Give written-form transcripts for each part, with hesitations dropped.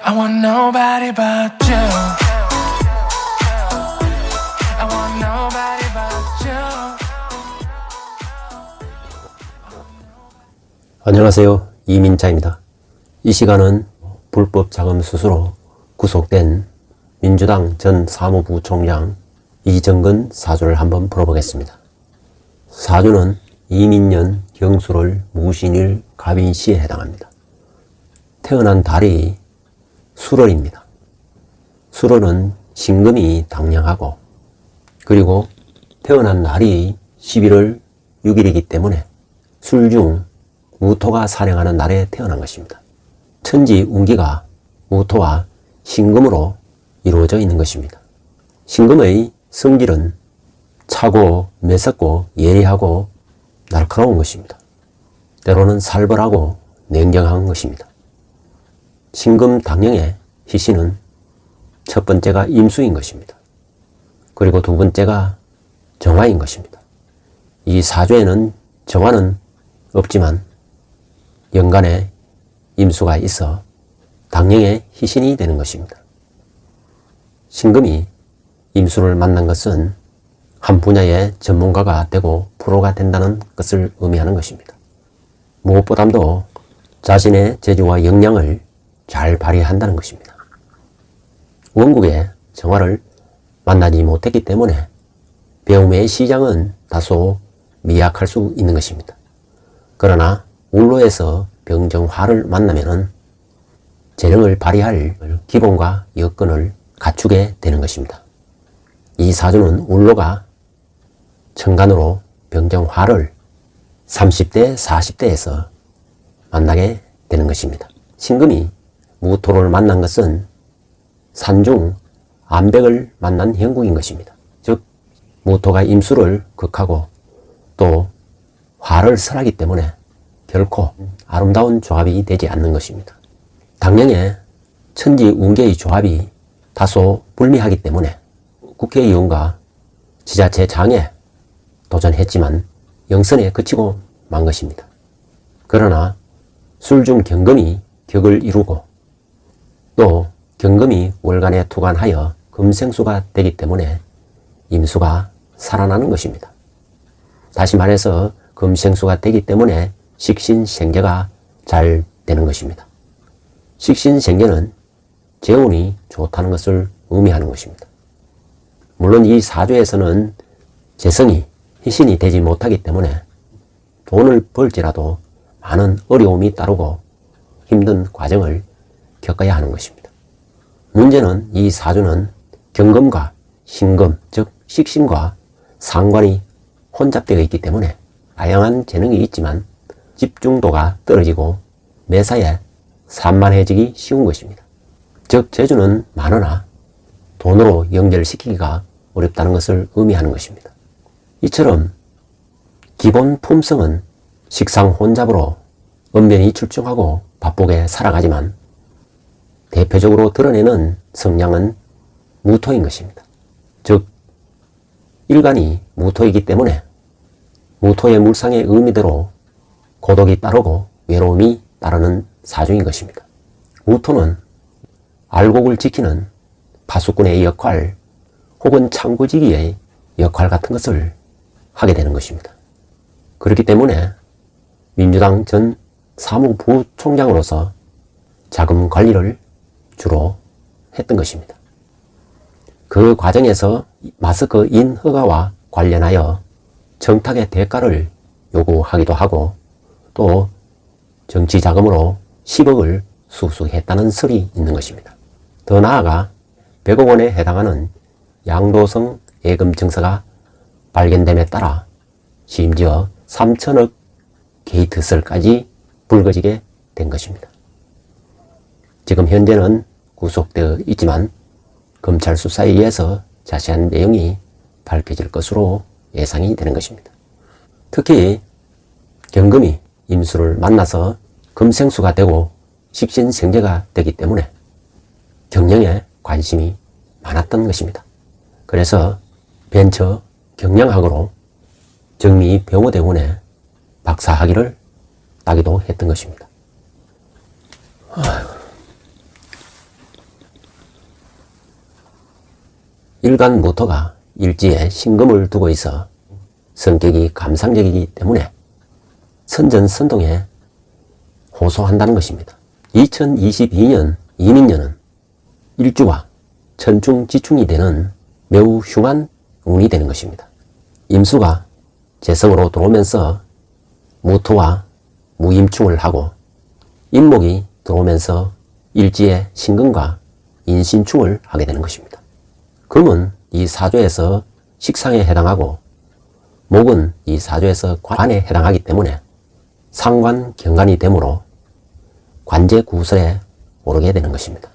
I want nobody but you. I want nobody but you. 안녕하세요. 이민자입니다. 이 시간은 불법 자금 수수로 구속된 민주당 전 사무부 총장 이정근 사주를 한번 풀어보겠습니다. 사주는 이민년 경술월 무신일 갑인시에 해당합니다. 태어난 달이 술월입니다. 술월은 신금이 당량하고 그리고 태어난 날이 11월 6일이기 때문에 술중 무토가 사령하는 날에 태어난 것입니다. 천지 운기가 무토와 신금으로 이루어져 있는 것입니다. 신금의 성질은 차고 매섭고 예리하고 날카로운 것입니다. 때로는 살벌하고 냉정한 것입니다. 신금 당령의 희신은 첫 번째가 임수인 것입니다. 그리고 두 번째가 정화인 것입니다. 이 사주에는 정화는 없지만 연간에 임수가 있어 당령의 희신이 되는 것입니다. 신금이 임수를 만난 것은 한 분야의 전문가가 되고 프로가 된다는 것을 의미하는 것입니다. 무엇보다도 자신의 재주와 역량을 잘 발휘한다는 것입니다. 원국의 정화를 만나지 못했기 때문에 배움의 시장은 다소 미약할 수 있는 것입니다. 그러나 울로에서 병정화를 만나면은 재능을 발휘할 기본과 여건을 갖추게 되는 것입니다. 이 사주는 울로가 천간으로 병정화를 30대, 40대에서 만나게 되는 것입니다. 신금이 무토를 만난 것은 산중 암백을 만난 형국인 것입니다. 즉 무토가 임수를 극하고 또 화를 설하기 때문에 결코 아름다운 조합이 되지 않는 것입니다. 당령의 천지 운계의 조합이 다소 불미하기 때문에 국회의원과 지자체장에 도전했지만 영선에 그치고 만 것입니다. 그러나 술중 경금이 격을 이루고 또 경금이 월간에 투관하여 금생수가 되기 때문에 임수가 살아나는 것입니다. 다시 말해서 금생수가 되기 때문에 식신생계가 잘 되는 것입니다. 식신생계는 재운이 좋다는 것을 의미하는 것입니다. 물론 이 사주에서는 재성이 희신이 되지 못하기 때문에 돈을 벌지라도 많은 어려움이 따르고 힘든 과정을 겪어야 하는 것입니다. 문제는 이 사주는 경금과 신금, 즉 식신과 상관이 혼잡되어 있기 때문에 다양한 재능이 있지만 집중도가 떨어지고 매사에 산만해지기 쉬운 것입니다. 즉 재주는 많으나 돈으로 연결시키기가 어렵다는 것을 의미하는 것입니다. 이처럼 기본 품성은 식상혼잡으로 언변이 출중하고 바쁘게 살아가지만 대표적으로 드러내는 성향은 무토인 것입니다. 즉 일간이 무토이기 때문에 무토의 물상의 의미대로 고독이 따르고 외로움이 따르는 사주인 것입니다. 무토는 알곡을 지키는 파수꾼의 역할 혹은 창구지기의 역할 같은 것을 하게 되는 것입니다. 그렇기 때문에 민주당 전 사무부 총장으로서 자금 관리를 주로 했던 것입니다. 그 과정에서 마스크 인 허가와 관련하여 청탁의 대가를 요구하기도 하고 또 정치 자금으로 10억을 수수했다는 설이 있는 것입니다. 더 나아가 100억 원에 해당하는 양도성 예금 증서가 발견됨에 따라 심지어 3천억 게이트설까지 불거지게 된 것입니다. 지금 현재는 구속되어 있지만 검찰 수사에 의해서 자세한 내용이 밝혀질 것으로 예상이 되는 것입니다. 특히 경금이 임수를 만나서 금생수가 되고 식신생계가 되기 때문에 경영에 관심이 많았던 것입니다. 그래서 벤처 경영학으로 정미병호대원에 박사학위를 따기도 했던 것입니다. 일간 모토가 일지에 신금을 두고 있어 성격이 감상적이기 때문에 선전선동에 호소한다는 것입니다. 2022년 이민년은 일주가 천충지충이 되는 매우 흉한 운이 되는 것입니다. 임수가 재성으로 들어오면서 무토와 무임충을 하고 임목이 들어오면서 일지에 신금과 인신충을 하게 되는 것입니다. 금은 이 사조에서 식상에 해당하고 목은 이 사조에서 관에 해당하기 때문에 상관 경관이 되므로 관제구설에 오르게 되는 것입니다.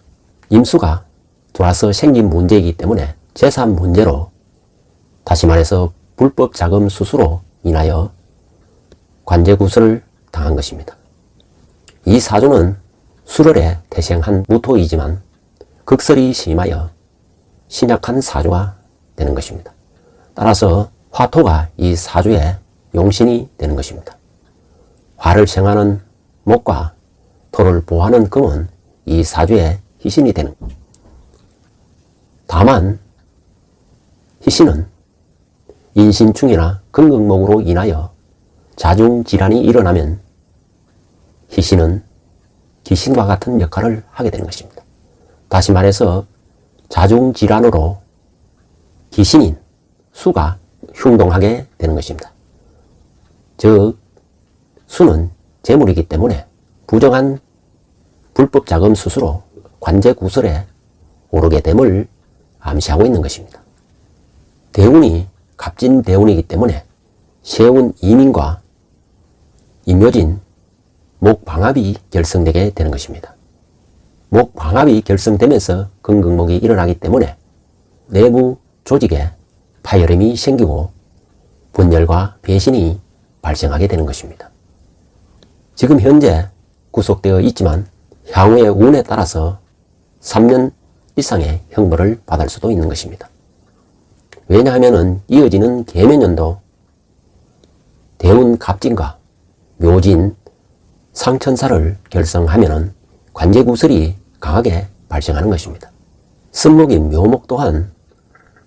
임수가 들어와서 생긴 문제이기 때문에 재산 문제로, 다시 말해서 불법 자금 수수로 인하여 관제구설을 당한 것입니다. 이 사조는 수월에 태생한 무토이지만 극설이 심하여 신약한 사조가 되는 것입니다. 따라서 화토가 이 사조의 용신이 되는 것입니다. 화를 생하는 목과 토를 보호하는 금은 이 사조의 희신이 되는 것입니다. 다만 희신은 인신충이나 금극목으로 인하여 자중질환이 일어나면 희신은 귀신과 같은 역할을 하게 되는 것입니다. 다시 말해서 자중질환으로 귀신인 수가 흉동하게 되는 것입니다. 즉 수는 재물이기 때문에 부정한 불법 자금 수수로 관제구설에 오르게 됨을 암시하고 있는 것입니다. 대운이 갑진대운이기 때문에 세운 이민과 임묘진 목방합이 결성되게 되는 것입니다. 목방합이 결성되면서 금극목이 일어나기 때문에 내부 조직에 파열음이 생기고 분열과 배신이 발생하게 되는 것입니다. 지금 현재 구속되어 있지만 향후의 운에 따라서 3년 이상의 형벌을 받을 수도 있는 것입니다. 왜냐하면 이어지는 계면년도 대운 갑진과 묘진 상천사를 결성하면 관제구설이 강하게 발생하는 것입니다. 쓴목인 묘목 또한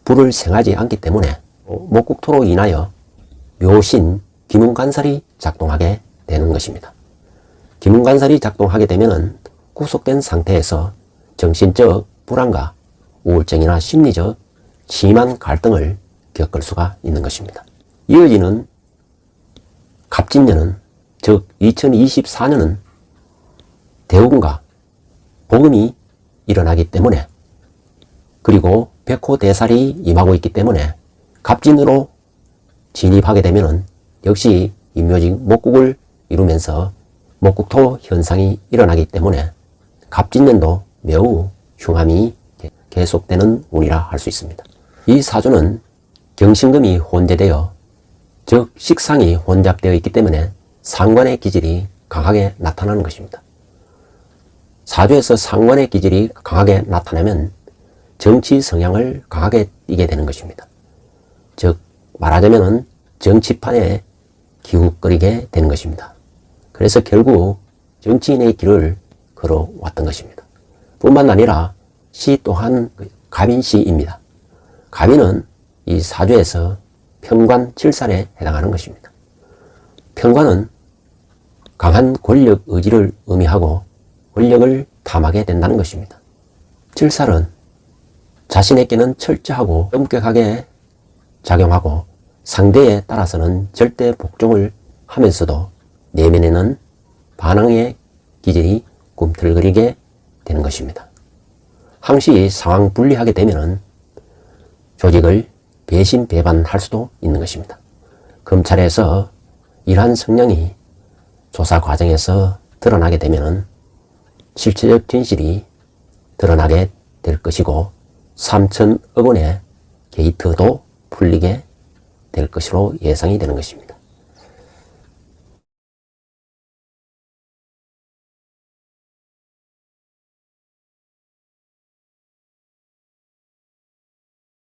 불을 생하지 않기 때문에 목국토로 인하여 묘신 기문관살이 작동하게 되는 것입니다. 기문관살이 작동하게 되면 구속된 상태에서 정신적 불안과 우울증이나 심리적 심한 갈등을 겪을 수가 있는 것입니다. 이어지는 갑진년은, 즉 2024년은 대운과 복음이 일어나기 때문에, 그리고 백호대살이 임하고 있기 때문에 갑진으로 진입하게 되면 역시 임묘직 목국을 이루면서 목국토 현상이 일어나기 때문에 갑진년도 매우 흉함이 계속되는 운이라 할 수 있습니다. 이 사주는 경신금이 혼재되어, 즉 식상이 혼잡되어 있기 때문에 상관의 기질이 강하게 나타나는 것입니다. 사주에서 상관의 기질이 강하게 나타나면 정치 성향을 강하게 띠게 되는 것입니다. 즉 말하자면 정치판에 기웃거리게 되는 것입니다. 그래서 결국 정치인의 길을 걸어왔던 것입니다. 뿐만 아니라 시 또한 갑인시입니다. 갑인은 이 사주에서 편관 7살에 해당하는 것입니다. 편관은 강한 권력 의지를 의미하고 권력을 탐하게 된다는 것입니다. 7살은 자신에게는 철저하고 엄격하게 작용하고 상대에 따라서는 절대 복종을 하면서도 내면에는 반항의 기질이 꿈틀거리게 되는 것입니다. 항시 상황 분리하게 되면 조직을 배신 배반할 수도 있는 것입니다. 검찰에서 이러한 성향이 조사 과정에서 드러나게 되면 실체적 진실이 드러나게 될 것이고 3천억 원의 게이트도 풀리게 될 것으로 예상이 되는 것입니다.